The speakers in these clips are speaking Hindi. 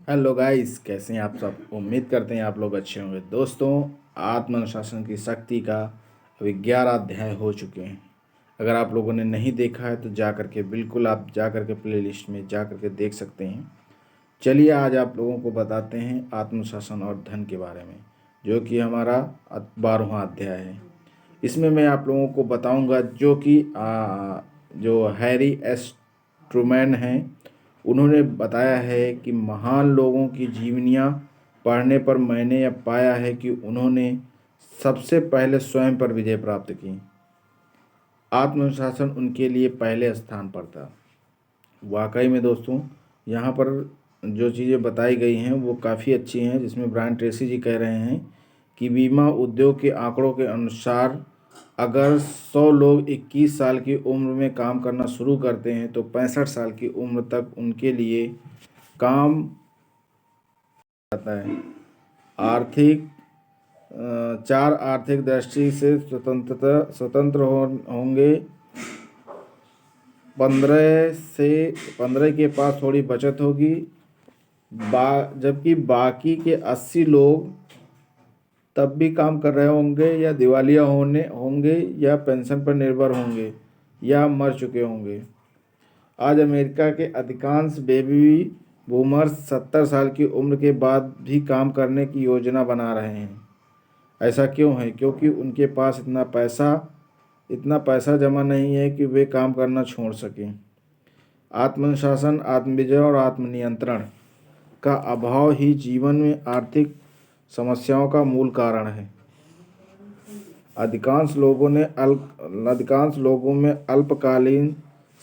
हेलो गाइस, कैसे हैं आप सब। उम्मीद करते हैं आप लोग अच्छे होंगे। दोस्तों, आत्मानुशासन की शक्ति का अभी 11 अध्याय हो चुके हैं। अगर आप लोगों ने नहीं देखा है तो जा करके बिल्कुल आप जा करके प्ले लिस्ट में जा करके देख सकते हैं। चलिए आज आप लोगों को बताते हैं आत्मशासन और धन के बारे में, जो कि हमारा 12वां अध्याय है। इसमें मैं आप लोगों को बताऊंगा जो कि जो हैरी एस ट्रूमैन हैं, उन्होंने बताया है कि महान लोगों की जीवनियाँ पढ़ने पर मैंने यह पाया है कि उन्होंने सबसे पहले स्वयं पर विजय प्राप्त की। आत्मशासन उनके लिए पहले स्थान पर था। वाकई में दोस्तों, यहाँ पर जो चीज़ें बताई गई हैं वो काफ़ी अच्छी हैं, जिसमें ब्रायन ट्रेसी जी कह रहे हैं कि बीमा उद्योग के आंकड़ों के अनुसार अगर 100 लोग 21 साल की उम्र में काम करना शुरू करते हैं तो 65 साल की उम्र तक उनके लिए काम आता है। आर्थिक चार आर्थिक दृष्टि से स्वतंत्र होंगे। 15 के पास थोड़ी बचत होगी, जबकि बाकी के 80 लोग तब भी काम कर रहे होंगे या दिवालिया होंगे या पेंशन पर निर्भर होंगे या मर चुके होंगे। आज अमेरिका के अधिकांश बेबी बूमर्स 70 साल की उम्र के बाद भी काम करने की योजना बना रहे हैं। ऐसा क्यों है? क्योंकि उनके पास इतना पैसा जमा नहीं है कि वे काम करना छोड़ सकें। आत्मनुशासन, आत्मविजय और आत्मनियंत्रण का अभाव ही जीवन में आर्थिक समस्याओं का मूल कारण है। अधिकांश लोगों में अल्पकालीन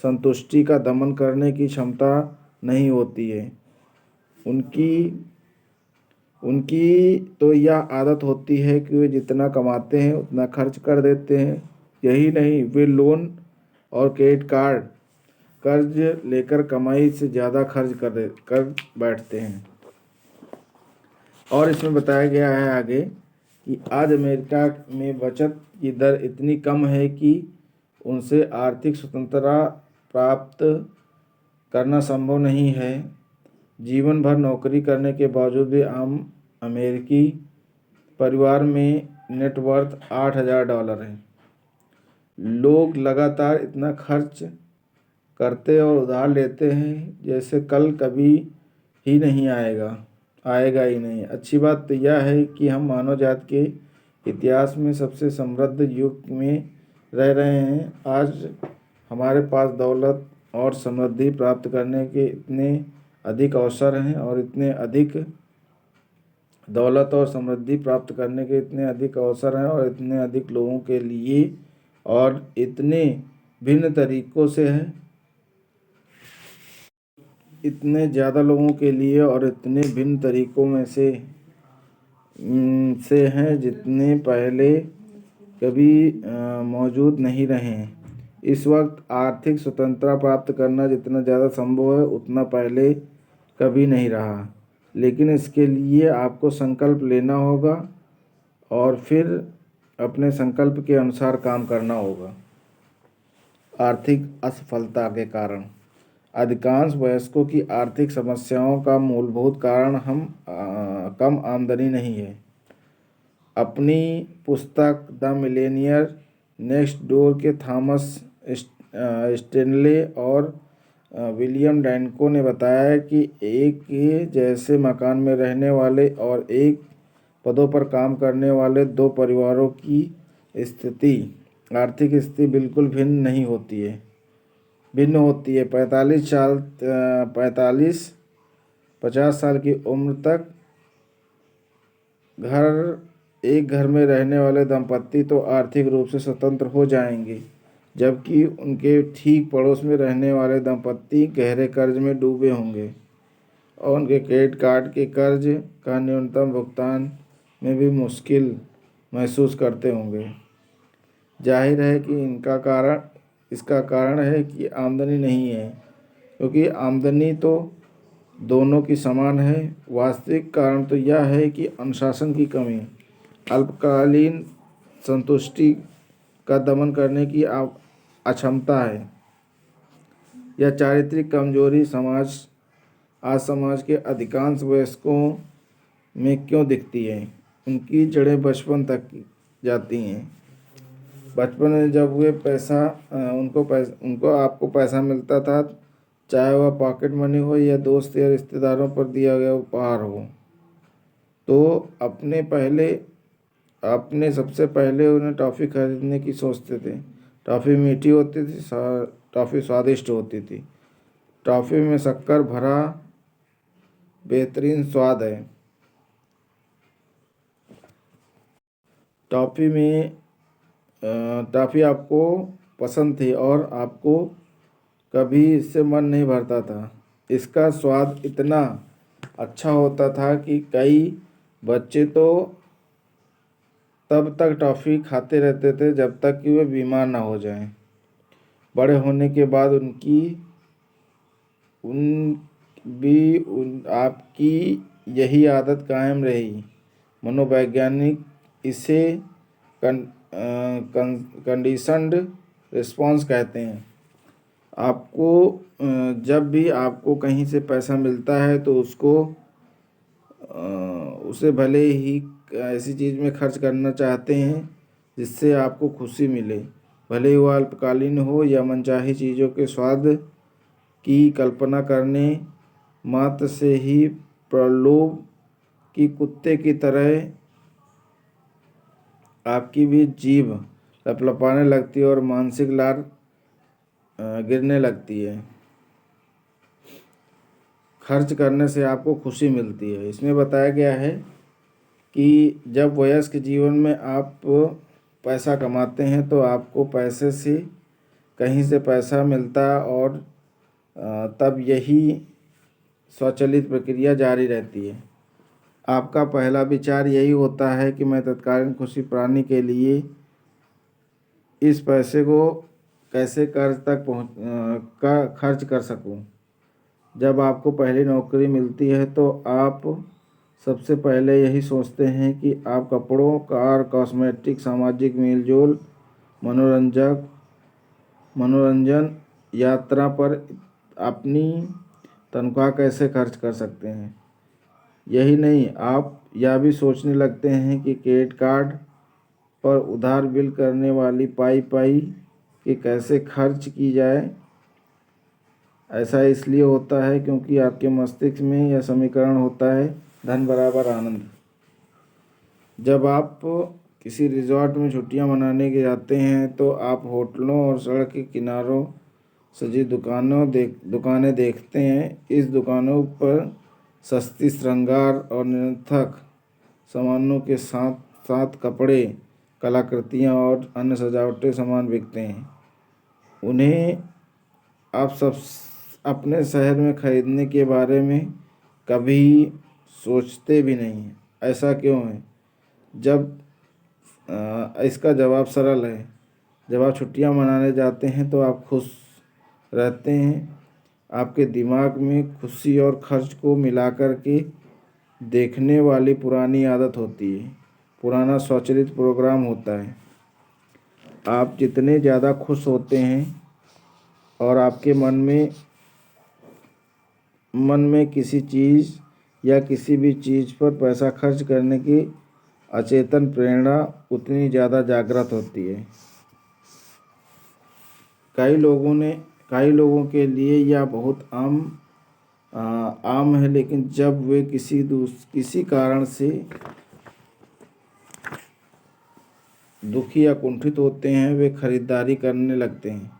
संतुष्टि का दमन करने की क्षमता नहीं होती है। उनकी उनकी तो यह आदत होती है कि वे जितना कमाते हैं उतना खर्च कर देते हैं। यही नहीं, वे लोन और क्रेडिट कार्ड कर्ज लेकर कमाई से ज़्यादा खर्च कर बैठते हैं। और इसमें बताया गया है आगे कि आज अमेरिका में बचत की दर इतनी कम है कि उनसे आर्थिक स्वतंत्रता प्राप्त करना संभव नहीं है। जीवन भर नौकरी करने के बावजूद भी आम अमेरिकी परिवार में नेटवर्थ $8,000 है। लोग लगातार इतना खर्च करते और उधार लेते हैं जैसे कल कभी ही नहीं आएगा ही नहीं। अच्छी बात तो यह है कि हम मानव जाति के इतिहास में सबसे समृद्ध युग में रह रहे हैं। आज हमारे पास दौलत और समृद्धि प्राप्त करने के इतने अधिक अवसर हैं और इतने अधिक लोगों के लिए और इतने भिन्न तरीकों से हैं, इतने ज़्यादा लोगों के लिए और इतने भिन्न तरीकों में से हैं जितने पहले कभी मौजूद नहीं रहे हैं। इस वक्त आर्थिक स्वतंत्रता प्राप्त करना जितना ज़्यादा संभव है उतना पहले कभी नहीं रहा, लेकिन इसके लिए आपको संकल्प लेना होगा और फिर अपने संकल्प के अनुसार काम करना होगा। आर्थिक असफलता के कारण अधिकांश वयस्कों की आर्थिक समस्याओं का मूलभूत कारण कम आमदनी नहीं है। अपनी पुस्तक द मिलेनियर नेक्स्ट डोर के थॉमस स्टेनले और विलियम डैनको ने बताया कि एक ही जैसे मकान में रहने वाले और एक पदों पर काम करने वाले दो परिवारों की आर्थिक स्थिति बिल्कुल भिन्न होती है। 50 साल की उम्र तक एक घर में रहने वाले दंपत्ति तो आर्थिक रूप से स्वतंत्र हो जाएंगे, जबकि उनके ठीक पड़ोस में रहने वाले दंपत्ति गहरे कर्ज में डूबे होंगे और उनके क्रेडिट कार्ड के कर्ज का न्यूनतम भुगतान में भी मुश्किल महसूस करते होंगे। जाहिर है कि इसका कारण है कि आमदनी नहीं है, क्योंकि आमदनी तो दोनों की समान है। वास्तविक कारण तो यह है कि अनुशासन की कमी, अल्पकालीन संतुष्टि का दमन करने की अक्षमता है या चारित्रिक कमजोरी समाज आज समाज के अधिकांश वयस्कों में क्यों दिखती है? उनकी जड़ें बचपन तक जाती हैं। बचपन में जब वे उनको आपको पैसा मिलता था, चाहे वह पॉकेट मनी हो या दोस्त या रिश्तेदारों पर दिया गया उपहार हो, तो अपने सबसे पहले उन्हें टॉफ़ी खरीदने की सोचते थे। टॉफ़ी मीठी होती थी, टॉफ़ी स्वादिष्ट होती थी। टॉफ़ी में शक्कर भरा बेहतरीन स्वाद है। टॉफ़ी आपको पसंद थी और आपको कभी इससे मन नहीं भरता था। इसका स्वाद इतना अच्छा होता था कि कई बच्चे तो तब तक टॉफ़ी खाते रहते थे जब तक कि वे बीमार ना हो जाएं। बड़े होने के बाद आपकी यही आदत कायम रही। मनोवैज्ञानिक इसे कंडीशन्ड रिस्पॉन्स कहते हैं। जब भी आपको कहीं से पैसा मिलता है तो उसे भले ही ऐसी चीज़ में खर्च करना चाहते हैं जिससे आपको खुशी मिले, भले ही वह अल्पकालीन हो या मनचाही चीज़ों के स्वाद की कल्पना करने मात्र से ही प्रलोभ की कुत्ते की तरह आपकी भी जीभ लपलपाने लगती है और मानसिक लार गिरने लगती है। खर्च करने से आपको खुशी मिलती है। इसमें बताया गया है कि जब वयस्क जीवन में आप पैसा कमाते हैं तो आपको पैसे से कहीं से पैसा मिलता है और तब यही स्वचालित प्रक्रिया जारी रहती है। आपका पहला विचार यही होता है कि मैं तत्कालीन खुशी पाने के लिए इस पैसे को कैसे खर्च कर सकूं। जब आपको पहली नौकरी मिलती है तो आप सबसे पहले यही सोचते हैं कि आप कपड़ों, कार, कॉस्मेटिक, सामाजिक मेलजोल, मनोरंजन, यात्रा पर अपनी तनख्वाह कैसे खर्च कर सकते हैं। यही नहीं, आप यह भी सोचने लगते हैं कि क्रेडिट कार्ड पर उधार बिल करने वाली पाई कि कैसे खर्च की जाए। ऐसा इसलिए होता है क्योंकि आपके मस्तिष्क में यह समीकरण होता है, धन बराबर आनंद। जब आप किसी रिजॉर्ट में छुट्टियां मनाने के जाते हैं तो आप होटलों और सड़क के किनारों सजी दुकानें देखते हैं। इस दुकानों पर सस्ती श्रृंगार और निरर्थक सामानों के साथ साथ कपड़े, कलाकृतियाँ और अन्य सजावटी सामान बिकते हैं। उन्हें आप सब अपने शहर में खरीदने के बारे में कभी सोचते भी नहीं हैं। ऐसा क्यों है? इसका जवाब सरल है। जब आप छुट्टियां मनाने जाते हैं तो आप खुश रहते हैं। आपके दिमाग में खुशी और खर्च को मिलाकर के देखने वाली पुरानी आदत होती है, पुराना स्वचालित प्रोग्राम होता है। आप जितने ज़्यादा खुश होते हैं और आपके मन में किसी चीज़ या किसी भी चीज़ पर पैसा खर्च करने की अचेतन प्रेरणा उतनी ज़्यादा जागृत होती है। कई लोगों के लिए यह बहुत आम है, लेकिन जब वे किसी कारण से दुखी या कुंठित होते हैं, वे खरीदारी करने लगते हैं।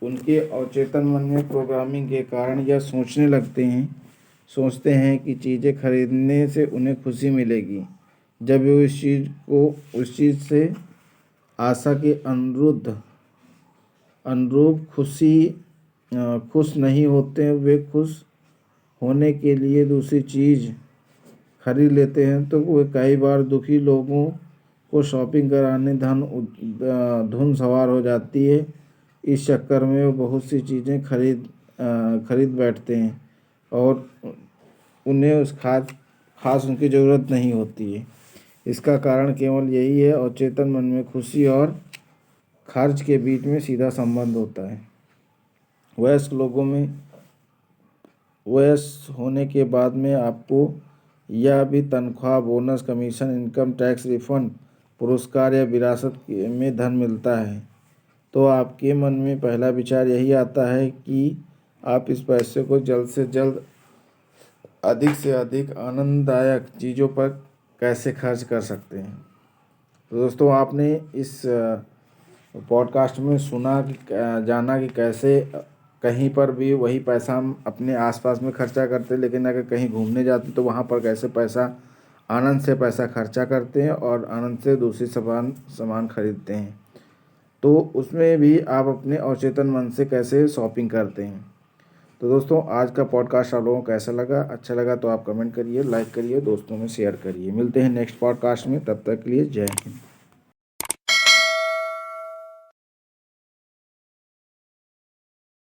उनके अवचेतन मन में प्रोग्रामिंग के कारण यह सोचते हैं कि चीज़ें खरीदने से उन्हें खुशी मिलेगी। जब वे उस चीज़ से आशा के अनुरूप खुश नहीं होते, वे खुश होने के लिए दूसरी चीज़ खरीद लेते हैं। तो वे कई बार दुखी लोगों को शॉपिंग कराने धुन सवार हो जाती है। इस चक्कर में वो बहुत सी चीज़ें खरीद बैठते हैं और उन्हें खास उनकी ज़रूरत नहीं होती है। इसका कारण केवल यही है, अवचेतन मन में खुशी और खर्च के बीच में सीधा संबंध होता है। वयस्क लोगों में वयस्क होने के बाद में आपको यह भी तनख्वाह, bonus, commission, income tax refund, पुरस्कार या विरासत में धन मिलता है, तो आपके मन में पहला विचार यही आता है कि आप इस पैसे को जल्द से जल्द अधिक से अधिक आनंददायक चीज़ों पर कैसे खर्च कर सकते हैं। तो दोस्तों, आपने इस पॉडकास्ट में सुना कि जाना कि कैसे कहीं पर भी वही पैसा हम अपने आसपास में खर्चा करते हैं, लेकिन अगर कहीं घूमने जाते तो वहाँ पर कैसे आनंद से पैसा खर्चा करते हैं और आनंद से दूसरी सामान खरीदते हैं। तो उसमें भी आप अपने अवचेतन मन से कैसे शॉपिंग करते हैं। तो दोस्तों, आज का पॉडकास्ट आप लोगों को कैसा लगा? अच्छा लगा तो आप कमेंट करिए, लाइक करिए, दोस्तों में शेयर करिए। मिलते हैं नेक्स्ट पॉडकास्ट में, तब तक के लिए जय हिंद।